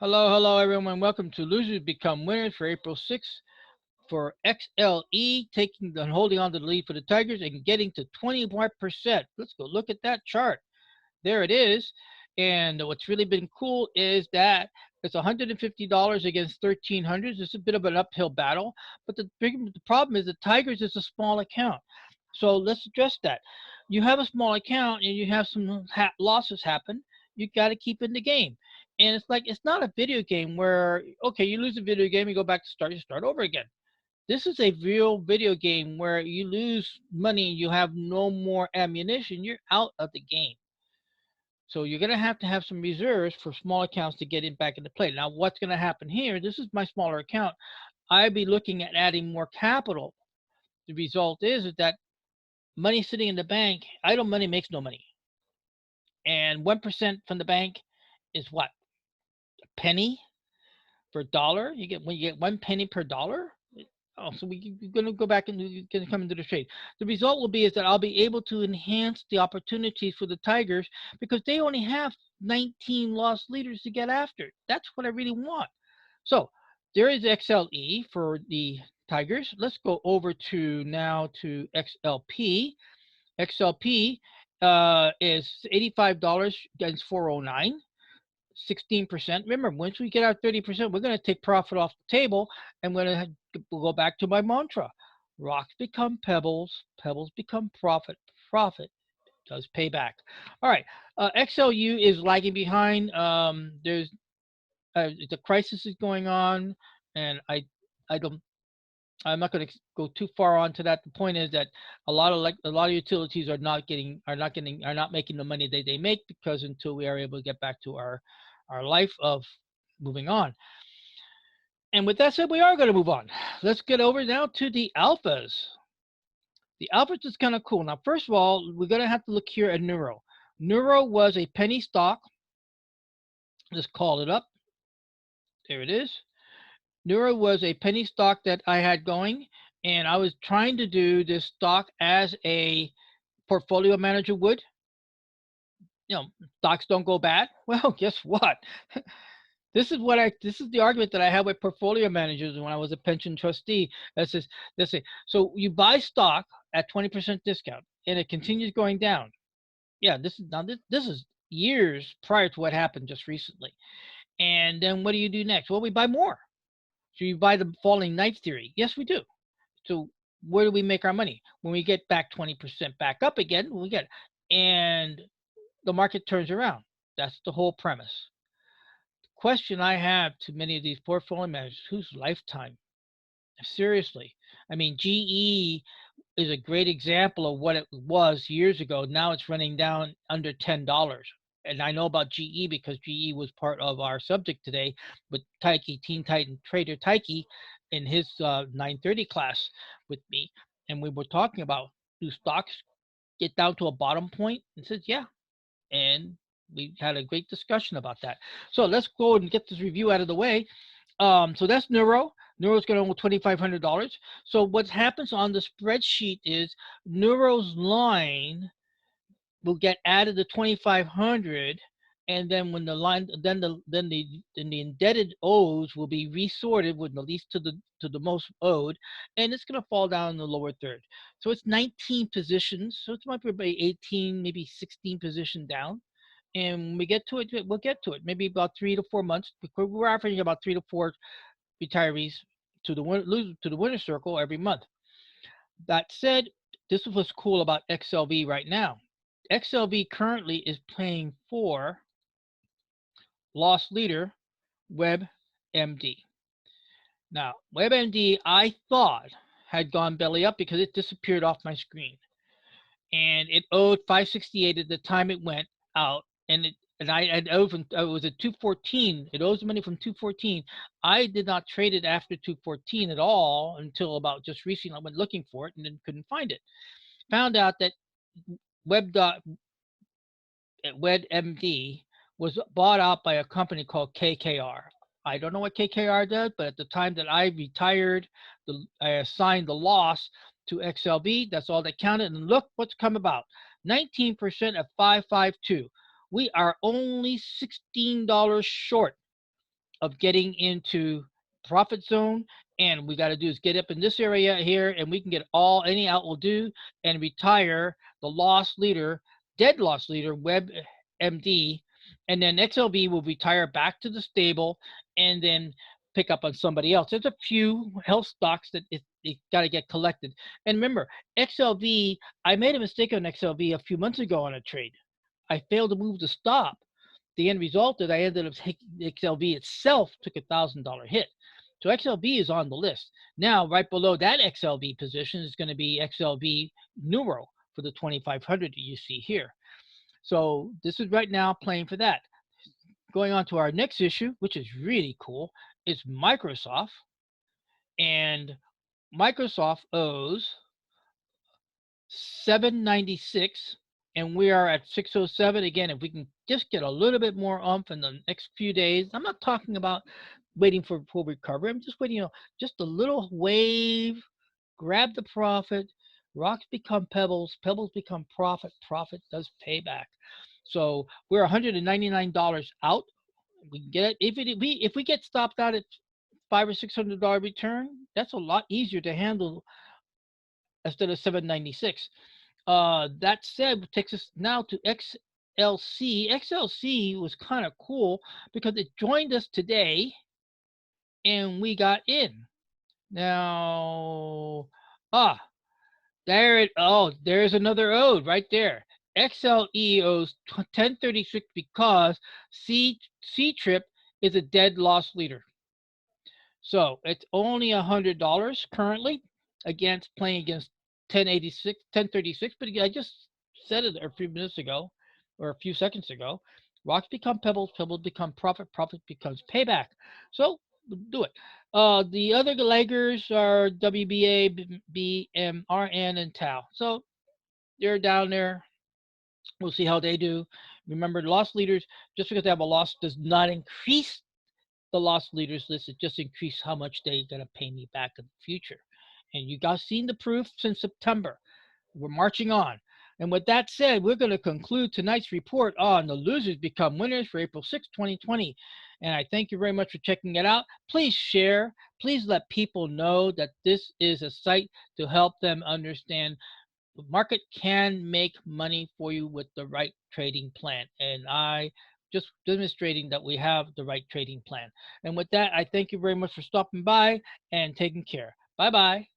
Hello, everyone. Welcome to Losers Become Winners for April 6th for XLE, taking and holding on to the lead for the Tigers and getting to 21%. Let's go look at that chart. There it is. And what's really been cool is that it's $150 against 1,300. It's a bit of an uphill battle, but the problem is the Tigers is a small account. So let's address that. You have a small account and you have some losses happen. You got to keep in the game. And it's like it's not a video game where okay, you lose a video game, you go back to start, you start over again. This is a real video game where you lose money, you have no more ammunition, you're out of the game. So you're going to have some reserves for small accounts to get it back into play. Now, what's going to happen here? This is my smaller account. I'd be looking at adding more capital. The result is that money sitting in the bank, idle money makes no money. And 1% from the bank is what? A penny per dollar? When you get 1 penny per dollar? Oh, so we're going to go back and we're going to come into the trade. The result will be is that I'll be able to enhance the opportunities for the Tigers because they only have 19 lost leaders to get after. That's what I really want. So there is XLE for the Tigers. Let's go over to now to XLP. XLP is $85 against 409. 16%. Remember, once we get our 30%, we're going to take profit off the table and we're going to go back to my mantra. Rocks become pebbles, pebbles become profit, profit does pay back. All right, XLU is lagging behind. There's the crisis is going on, and I don't. I'm not going to go too far onto that. The point is that a lot of utilities are not making the money they make because until we are able to get back to our life of moving on. And with that said, we are going to move on. Let's get over now to the alphas. The alphas is kind of cool. Now, first of all, we're going to have to look here at NURO. NURO was a penny stock. Let's call it up. There it is. NURO was a penny stock that I had going, and I was trying to do this stock as a portfolio manager would. You know, stocks don't go bad. Well, guess what? This is the argument that I had with portfolio managers when I was a pension trustee. That says, let's say, so you buy stock at 20% discount and it continues going down. Yeah, this is years prior to what happened just recently. And then what do you do next? Well, we buy more. So you buy the falling knife theory. Yes, we do. So where do we make our money? When we get back 20% back up again, we get it. And the market turns around. That's the whole premise. Question I have to many of these portfolio managers: whose lifetime? Seriously, I mean, GE is a great example of what it was years ago. Now it's running down under $10. And I know about GE because GE was part of our subject today with Taiki, Teen Titan Trader Taiki in his 930 class with me. And we were talking about, do stocks get down to a bottom point? And says, yeah. And we had a great discussion about that. So let's go and get this review out of the way. So that's NURO. NURO's going to own $2,500. So what happens on the spreadsheet is NURO's line will get added to 2,500, and then when the line, then the indebted O's will be resorted with the least to the most owed, and it's going to fall down in the lower third. So it's 19 positions. So it's might be 18, maybe 16 position down. And when we get to it, we'll get to it. Maybe about 3 to 4 months. Because we're averaging about 3 to 4 retirees to the winner circle every month. That said, this is what's cool about XLV right now. XLV currently is playing for lost leader WebMD. Now, WebMD, I thought had gone belly up because it disappeared off my screen, and it owed 568 at the time it went out, and I owed from, it was at 214. It owes money from 214. I did not trade it after 214 at all until about just recently. I went looking for it and then couldn't find it. Found out that WebMD was bought out by a company called KKR. I don't know what KKR does, but at the time that I retired, I assigned the loss to XLB. That's all that counted. And look what's come about. 19% at 552. We are only $16 short of getting into profit zone. And we got to do is get up in this area here, and we can get any out will do, and retire the loss leader, dead loss leader, WebMD, and then XLB will retire back to the stable, and then pick up on somebody else. There's a few health stocks that it got to get collected. And remember, XLV, I made a mistake on XLV a few months ago on a trade. I failed to move the stop. The end result is I ended up taking XLV itself took $1,000 hit. So XLB is on the list. Now, right below that XLB position is going to be XLB NURO for the 2500 that you see here. So this is right now playing for that. Going on to our next issue, which is really cool, is Microsoft. And Microsoft owes 796, and we are at 607. Again, if we can just get a little bit more oomph in the next few days, I'm not talking about waiting for full recovery. I'm just waiting, just a little wave, grab the profit. Rocks become pebbles, pebbles become profit, profit does payback. So we're $199 out. We can get it. If we get stopped out at $500 or $600 return, that's a lot easier to handle instead of 796. That said, takes us now to XLC. XLC was kind of cool because it joined us today, and we got in. Now, there's another ode right there. XLE owes 1036 because C-Trip is a dead loss leader. So it's only $100 currently playing against 1036. But I just said it a few minutes ago, or a few seconds ago. Rocks become pebbles, pebbles become profit, profit becomes payback. So do it. The other laggers are WBA, BMRN, and Tau. So they're down there. We'll see how they do. Remember, loss leaders, just because they have a loss does not increase the loss leaders list. It just increase how much they're going to pay me back in the future. And you guys seen the proof since September. We're marching on. And with that said, we're going to conclude tonight's report on the losers become winners for April 6, 2020. And I thank you very much for checking it out. Please share. Please let people know that this is a site to help them understand the market can make money for you with the right trading plan. And I just demonstrating that we have the right trading plan. And with that, I thank you very much for stopping by and taking care. Bye-bye.